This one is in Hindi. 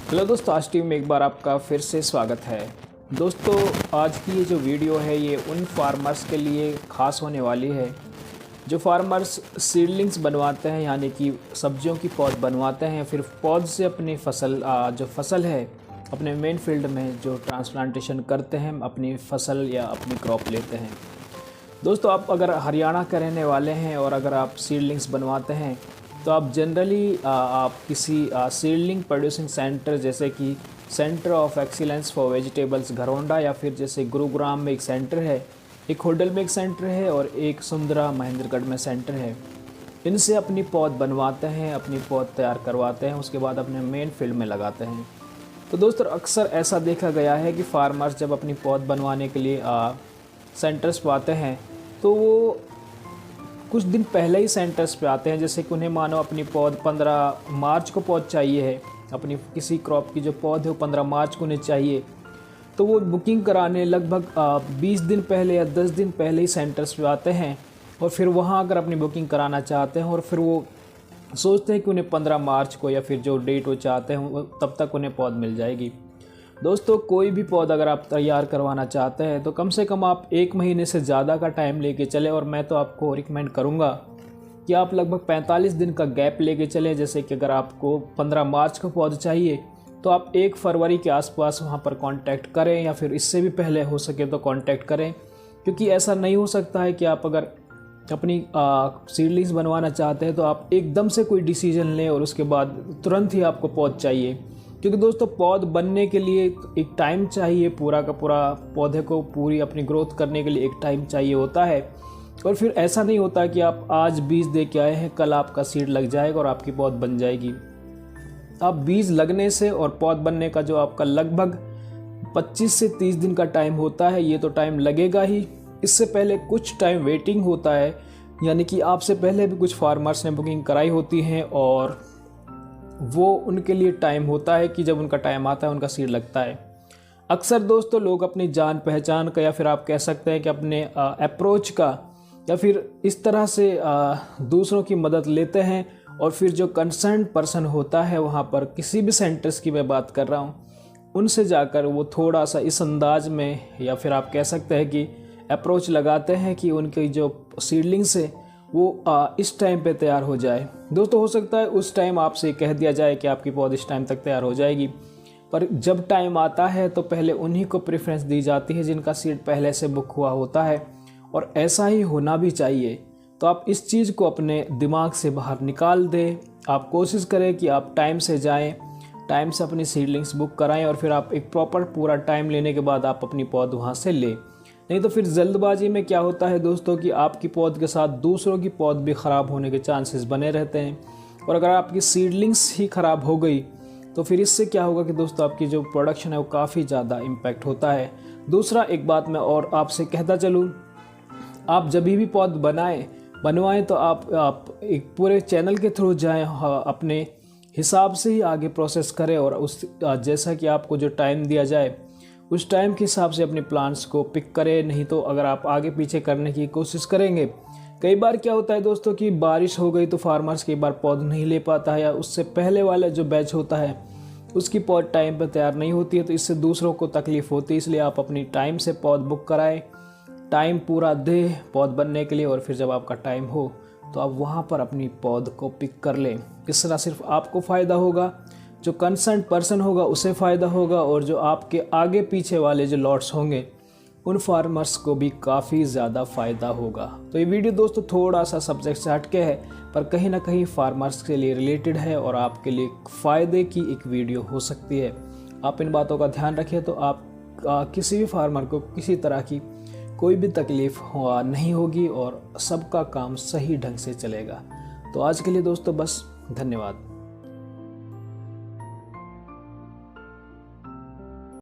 हेलो दोस्तों, आज टीम में एक बार आपका फिर से स्वागत है। दोस्तों, आज की ये जो वीडियो है ये उन फार्मर्स के लिए ख़ास होने वाली है जो फार्मर्स सीडलिंग्स बनवाते हैं, यानी कि सब्जियों की पौध बनवाते हैं, फिर पौध से अपनी फसल है अपने मेन फील्ड में जो ट्रांसप्लांटेशन करते हैं, अपनी फसल या अपनी क्रॉप लेते हैं। दोस्तों, आप अगर हरियाणा के रहने वाले हैं और अगर आप सीडलिंग्स बनवाते हैं तो आप जनरली आप किसी सीडलिंग प्रोड्यूसिंग सेंटर जैसे कि centre of excellence for vegetables Gharaunda, या फिर जैसे गुरुग्राम में एक सेंटर है, एक होडल में एक सेंटर है और एक सुंदरा महेंद्रगढ़ में सेंटर है, इनसे अपनी पौध बनवाते हैं, अपनी पौध तैयार करवाते हैं, उसके बाद अपने मेन फील्ड में लगाते हैं। तो दोस्तों, अक्सर ऐसा देखा गया है कि फार्मर्स जब अपनी पौध बनवाने के लिए सेंटर्स पर आते हैं तो वो कुछ दिन पहले ही सेंटर्स पे आते हैं। जैसे कि उन्हें मानो अपनी पौध 15 मार्च को पौध चाहिए है, अपनी किसी क्रॉप की जो पौध है वो 15 मार्च को उन्हें चाहिए, तो वो बुकिंग कराने लगभग 20 दिन पहले या 10 दिन पहले ही सेंटर्स पे आते हैं और फिर वहाँ अगर अपनी बुकिंग कराना चाहते हैं और फिर वो सोचते हैं कि उन्हें 15 मार्च को या फिर जो डेट वो चाहते हैं तब तक उन्हें पौध मिल जाएगी। दोस्तों, कोई भी पौधा अगर आप तैयार करवाना चाहते हैं तो कम से कम आप 1 महीने से ज़्यादा का टाइम लेके चले, और मैं तो आपको रिकमेंड करूँगा कि आप लगभग 45 दिन का गैप लेके चलें। जैसे कि अगर आपको 15 मार्च को पौधा चाहिए तो आप 1 फरवरी के आसपास वहाँ पर कांटेक्ट करें, या फिर इससे भी पहले हो सके तो कांटेक्ट करें, क्योंकि ऐसा नहीं हो सकता है कि आप अगर अपनी सीडलिंग्स बनवाना चाहते हैं तो आप एकदम से कोई डिसीजन लें और उसके बाद तुरंत ही आपको पौध चाहिए। क्योंकि दोस्तों, पौध बनने के लिए एक टाइम चाहिए, पूरा का पूरा पौधे को पूरी अपनी ग्रोथ करने के लिए एक टाइम चाहिए होता है। और फिर ऐसा नहीं होता कि आप आज बीज दे के आए हैं, कल आपका सीड लग जाएगा और आपकी पौध बन जाएगी। आप बीज लगने से और पौध बनने का जो आपका लगभग 25 से 30 दिन का टाइम होता है, ये तो टाइम लगेगा ही। इससे पहले कुछ टाइम वेटिंग होता है, यानी कि आपसे पहले भी कुछ फार्मर्स ने बुकिंग कराई होती है और वो उनके लिए टाइम होता है कि जब उनका टाइम आता है उनका सीड लगता है। अक्सर दोस्तों, लोग अपनी जान पहचान का या फिर आप कह सकते हैं कि अपने अप्रोच का या फिर इस तरह से दूसरों की मदद लेते हैं, और फिर जो कंसर्न पर्सन होता है वहाँ पर, किसी भी सेंटर्स की मैं बात कर रहा हूँ, उनसे जाकर वो थोड़ा सा इस अंदाज में या फिर आप कह सकते हैं कि अप्रोच लगाते हैं कि उनकी जो सीडलिंग्स है वो इस टाइम पे तैयार हो जाए। दोस्तों, हो सकता है उस टाइम आपसे कह दिया जाए कि आपकी पौध इस टाइम तक तैयार हो जाएगी, पर जब टाइम आता है तो पहले उन्हीं को प्रेफरेंस दी जाती है जिनका सीड पहले से बुक हुआ होता है, और ऐसा ही होना भी चाहिए। तो आप इस चीज़ को अपने दिमाग से बाहर निकाल दें। आप कोशिश करें कि आप टाइम से जाएँ, टाइम से अपनी सीडलिंग्स बुक कराएँ, और फिर आप एक प्रॉपर पूरा टाइम लेने के बाद आप अपनी पौध वहाँ से लें। नहीं तो फिर जल्दबाजी में क्या होता है दोस्तों कि आपकी पौध के साथ दूसरों की पौध भी ख़राब होने के चांसेस बने रहते हैं, और अगर आपकी सीडलिंग्स ही ख़राब हो गई तो फिर इससे क्या होगा कि दोस्तों आपकी जो प्रोडक्शन है वो काफ़ी ज़्यादा इम्पैक्ट होता है। दूसरा, एक बात मैं और आपसे कहता चलूँ, आप जब भी पौध बनवाएं तो आप एक पूरे चैनल के थ्रू जाएँ, अपने हिसाब से ही आगे प्रोसेस करें, और उस जैसा कि आपको जो टाइम दिया जाए उस टाइम के हिसाब से अपने प्लांट्स को पिक करें। नहीं तो अगर आप आगे पीछे करने की कोशिश करेंगे, कई बार क्या होता है दोस्तों कि बारिश हो गई तो फार्मर्स कई बार पौध नहीं ले पाता है, या उससे पहले वाला जो बैच होता है उसकी पौध टाइम पर तैयार नहीं होती है, तो इससे दूसरों को तकलीफ़ होती है। इसलिए आप अपनी टाइम से पौध बुक कराएं, टाइम पूरा दे पौध बनने के लिए, और फिर जब आपका टाइम हो तो आप वहाँ पर अपनी पौध को पिक कर लें। इस तरह सिर्फ आपको फ़ायदा होगा, जो कंसर्न पर्सन होगा उसे फ़ायदा होगा, और जो आपके आगे पीछे वाले जो लॉट्स होंगे उन फार्मर्स को भी काफ़ी ज़्यादा फ़ायदा होगा। तो ये वीडियो दोस्तों थोड़ा सा सब्जेक्ट से हटके है, पर कहीं ना कहीं फार्मर्स के लिए रिलेटेड है और आपके लिए फ़ायदे की एक वीडियो हो सकती है। आप इन बातों का ध्यान रखें तो आप किसी भी फार्मर को किसी तरह की कोई भी तकलीफ़ नहीं होगी और सबका काम सही ढंग से चलेगा। तो आज के लिए दोस्तों बस, धन्यवाद।